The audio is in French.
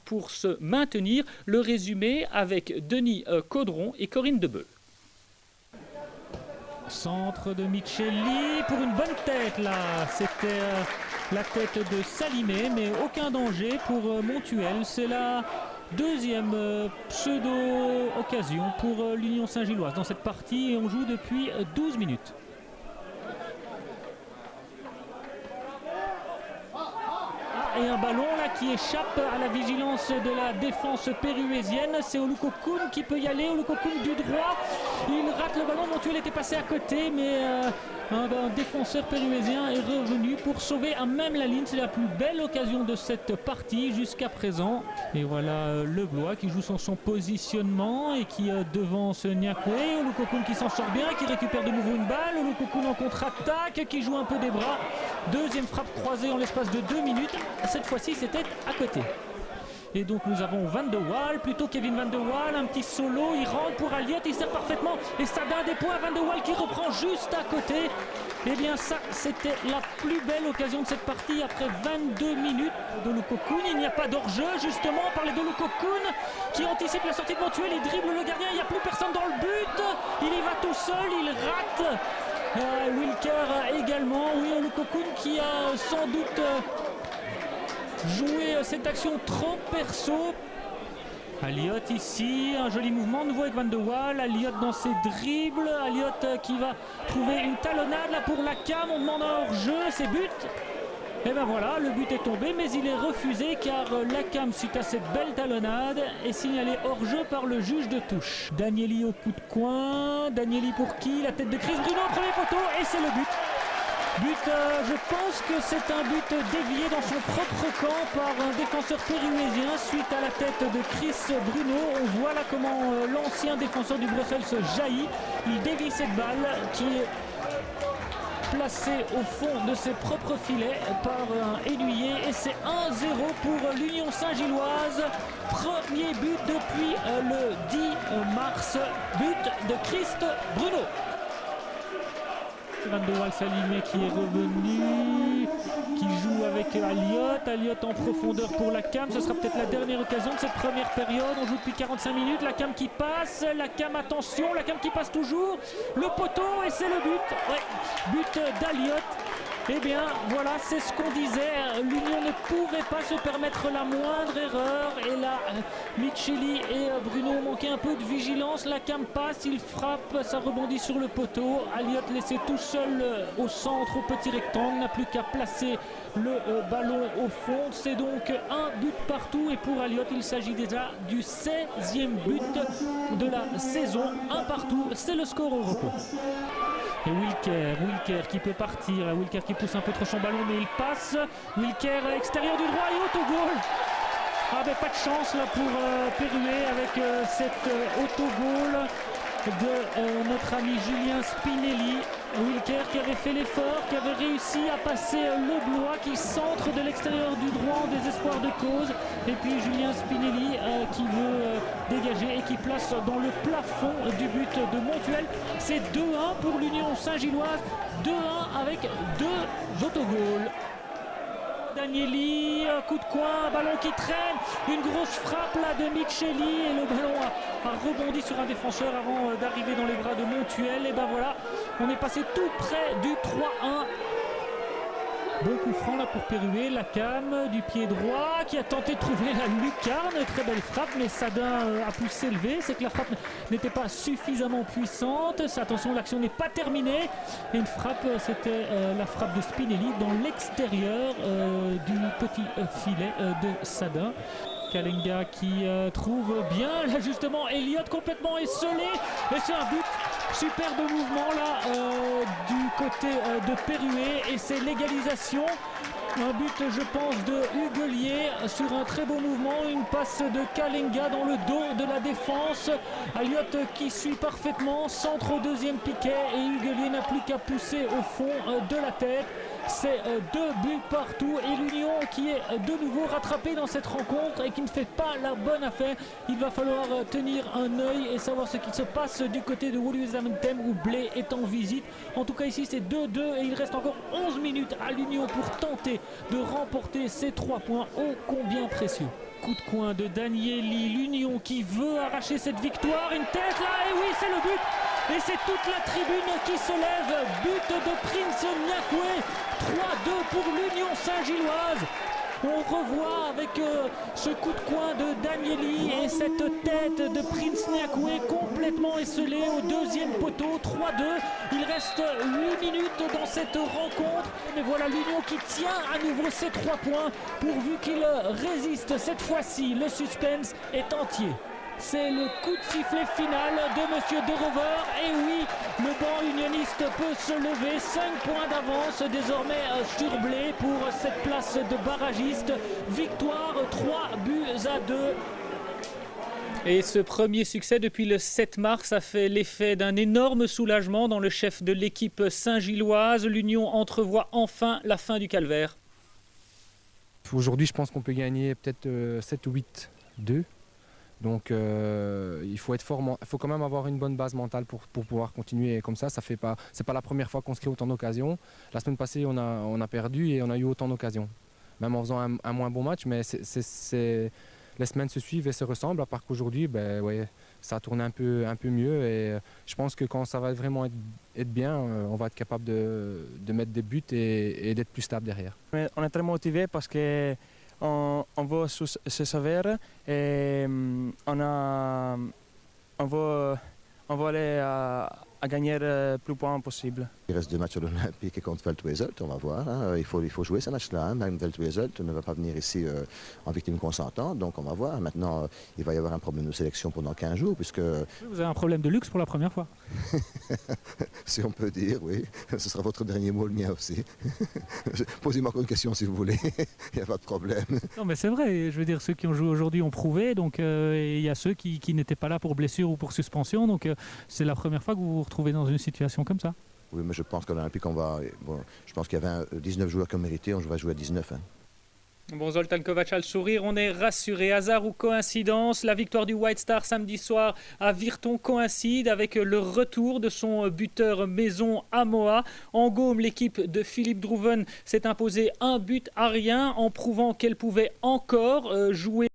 pour se maintenir. Le résumé avec Denis Caudron et Corinne Debeul. Centre de Micheli pour une bonne tête là, c'était la tête de Salimé, mais aucun danger pour Montuel. C'est la deuxième pseudo-occasion pour l'Union Saint-Gilloise dans cette partie et on joue depuis 12 minutes. Et un ballon là qui échappe à la vigilance de la défense péruvésienne. C'est Olukokoun qui peut y aller. Olukokoun du droit. Il rate le ballon. Montuel était passé à côté, mais un défenseur péruésien est revenu pour sauver à même la ligne. C'est la plus belle occasion de cette partie jusqu'à présent. Et voilà le Blois qui joue son positionnement et qui devance Niakwe. Olukokoun qui s'en sort bien, qui récupère de nouveau une balle. Olukokoun en contre-attaque, qui joue un peu des bras. Deuxième frappe croisée en l'espace de 2 minutes. Cette fois-ci, c'était à côté. Et donc nous avons Van de Waal, plutôt Kevin Van de Waal, un petit solo, il rentre pour Aliot, il sert parfaitement. Et ça donne des points à Van de Waal qui reprend juste à côté. Et bien ça, c'était la plus belle occasion de cette partie après 22 minutes de Olukokoun. Il n'y a pas d'hors-jeu, justement, on parlait de Olukokoun qui anticipe la sortie de Montuel, il dribble le gardien, il n'y a plus personne dans le but. Il y va tout seul, il rate. Wilker également, oui, Olukokoun qui a sans doute joué cette action trop perso. Aliot ici, un joli mouvement nouveau avec Van de Waal. Aliot dans ses dribbles, Aliot qui va trouver une talonnade là pour la cam, on demande un hors-jeu, c'est but. Et ben voilà, le but est tombé, mais il est refusé car la cam, suite à cette belle talonnade, est signalée hors-jeu par le juge de touche. Danieli au coup de coin, Danieli pour qui? La tête de Chris Bruno, premier poteau, et c'est le but. Je pense que c'est un but dévié dans son propre camp par un défenseur péruvésien suite à la tête de Chris Bruno. On voit là comment l'ancien défenseur du Bruxelles se jaillit. Il dévie cette balle qui est placé au fond de ses propres filets par un ailier et c'est 1-0 pour l'Union Saint-Gilloise. Premier but depuis le 10 mars, but de Christ Bruno. Van de Waal Salimé qui est revenu, qui joue avec Aliot. Aliot en profondeur pour la cam. Ce sera peut-être la dernière occasion de cette première période. On joue depuis 45 minutes. La cam qui passe. La cam, attention. La cam qui passe toujours. Le poteau et c'est le but. Ouais, but d'Aliot. Eh bien, voilà, c'est ce qu'on disait. L'Union ne pouvait pas se permettre la moindre erreur. Et là, Micheli et Bruno manquaient un peu de vigilance. La cam passe, il frappe, ça rebondit sur le poteau. Aliot laissé tout seul au centre, au petit rectangle, n'a plus qu'à placer le ballon au fond. C'est donc un but partout. Et pour Aliot, il s'agit déjà du 16e but de la saison. Un partout, c'est le score au repos. Et Wilker qui peut partir, Wilker qui pousse un peu trop son ballon mais il passe, Wilker extérieur du droit et autogol. Ah ben pas de chance là pour Pérué avec cette autogol de notre ami Julien Spinelli. Wilker qui avait fait l'effort, qui avait réussi à passer le Blois qui centre de l'extérieur du droit en désespoir de cause. Et puis Julien Spinelli qui veut dégager et qui place dans le plafond du but de Montuel. C'est 2-1 pour l'Union Saint-Gilloise, 2-1 avec 2 autogols. Danieli, coup de coin, ballon qui traîne, une grosse frappe là de Micheli et le ballon a rebondi sur un défenseur avant d'arriver dans les bras de Montuel. Et ben voilà, on est passé tout près du 3-1. Bon coup franc là pour Pérué, la cam du pied droit qui a tenté de trouver la lucarne, très belle frappe mais Sadin a pu s'élever, c'est que la frappe n'était pas suffisamment puissante. Attention, l'action n'est pas terminée et une frappe, c'était la frappe de Spinelli dans l'extérieur du petit filet de Sadin. Kalenga qui trouve bien là justement Elliott complètement esselé et c'est un but. Superbe mouvement là du côté de Pérué et c'est l'égalisation. Un but je pense de Huguelier sur un très beau mouvement, une passe de Kalenga dans le dos de la défense. Aliot qui suit parfaitement, centre au deuxième piquet et Huguelier n'a plus qu'à pousser au fond de la tête. C'est 2 buts partout et l'Union qui est de nouveau rattrapée dans cette rencontre et qui ne fait pas la bonne affaire. Il va falloir tenir un œil et savoir ce qui se passe du côté de Woluwe-Zaventem où Blé est en visite. En tout cas ici c'est 2-2 et il reste encore 11 minutes à l'Union pour tenter de remporter ces 3 points ô combien précieux. coup de coin de Danieli, l'Union qui veut arracher cette victoire, une tête là, et oui c'est le but, et c'est toute la tribune qui se lève, but de Prince Niakwe, 3-2 pour l'Union Saint-Gilloise. On revoit avec ce coup de coin de Danieli et cette tête de Prince Niakwe complètement esselée au deuxième poteau, 3-2. Il reste 8 minutes dans cette rencontre. Mais voilà l'Union qui tient à nouveau ses 3 points pourvu qu'il résiste. Cette fois-ci, le suspense est entier. C'est le coup de sifflet final de Monsieur De Rovere. Et oui, le banc unioniste peut se lever. 5 points d'avance désormais sur Blé pour cette place de barragiste. Victoire 3-2. Et ce premier succès depuis le 7 mars a fait l'effet d'un énorme soulagement dans le chef de l'équipe saint-gilloise. L'Union entrevoit enfin la fin du calvaire. Aujourd'hui, je pense qu'on peut gagner peut-être 7 ou 8-2. Donc il faut être fort, il faut quand même avoir une bonne base mentale pour pouvoir continuer comme ça. C'est pas la première fois qu'on se crée autant d'occasions. La semaine passée, on a perdu et on a eu autant d'occasions. Même en faisant un moins bon match, mais les semaines se suivent et se ressemblent, à part qu'aujourd'hui, ouais, ça a tourné un peu mieux. Et je pense que quand ça va vraiment être bien, on va être capable de mettre des buts et d'être plus stable derrière. On est très motivé parce que on veut se sauver et on veut aller à gagner le plus de points possible. Il reste 2 matchs à l'Olympique et contre Veldhoezelt, on va voir. Hein. Il faut jouer ce match-là. Hein. Même Veldhoezelt ne va pas venir ici en victime consentante, donc on va voir. Maintenant, il va y avoir un problème de sélection pendant 15 jours, puisque... Vous avez un problème de luxe pour la première fois. Si on peut dire, oui. Ce sera votre dernier mot, le mien aussi. Posez-moi encore une question si vous voulez. Il n'y a pas de problème. Non mais c'est vrai, je veux dire, ceux qui ont joué aujourd'hui ont prouvé, donc il y a ceux qui n'étaient pas là pour blessure ou pour suspension, donc c'est la première fois que vous vous retrouvez dans une situation comme ça. Oui, mais je pense qu'à l'Olympique, je pense qu'il y avait 19 joueurs qui ont mérité, on va jouer à 19. Hein. Bon, Zoltan Kovac a le sourire, on est rassuré. Hasard ou coïncidence, la victoire du White Star samedi soir à Virton coïncide avec le retour de son buteur maison Amoa. En Gaume, l'équipe de Philippe Drouven s'est imposée 1-0 en prouvant qu'elle pouvait encore jouer